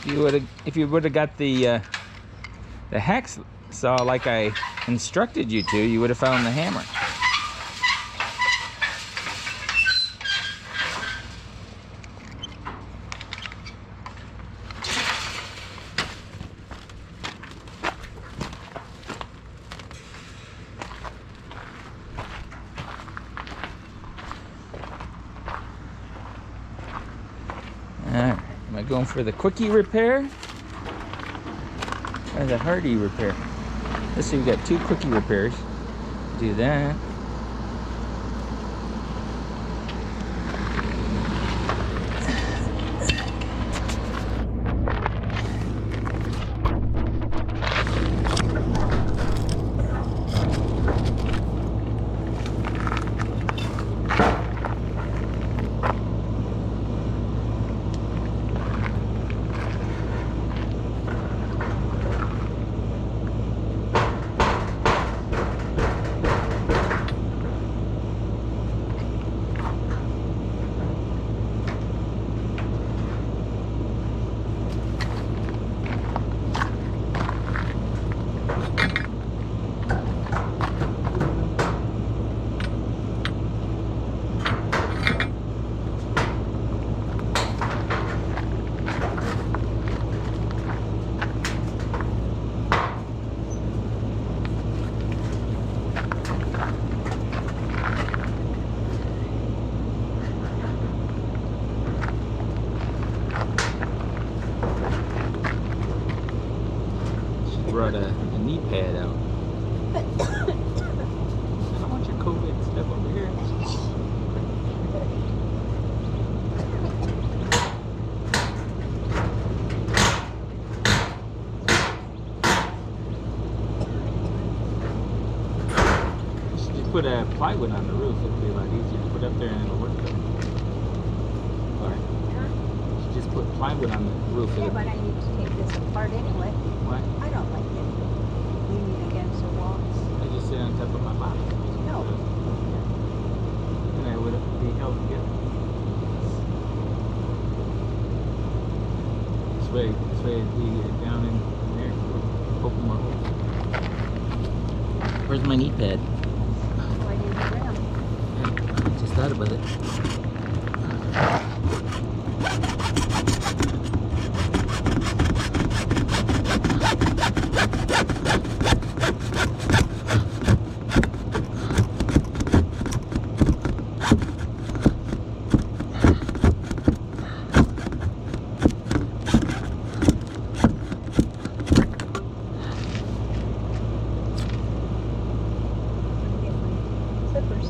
if you would have got the hacksaw like I instructed you to, you would have found the hammer. Alright, am I going for the quickie repair or the hardy repair? Let's see, we got 2 quickie repairs. Do that. Brought a knee pad out. I don't want your COVID stuff over here. You should just put a plywood on the roof. It'll be a lot easier to put up there and it'll work better. Alright. You should just put plywood on the roof. Yeah, but I need to take this apart anyway. What? I don't like it leaning against the walls. I just sit on top of my body. No. And I would be held together. This way we get it down in there. Open more holes. Where's my knee pad? Right in the ground. I just thought about it. Slippers.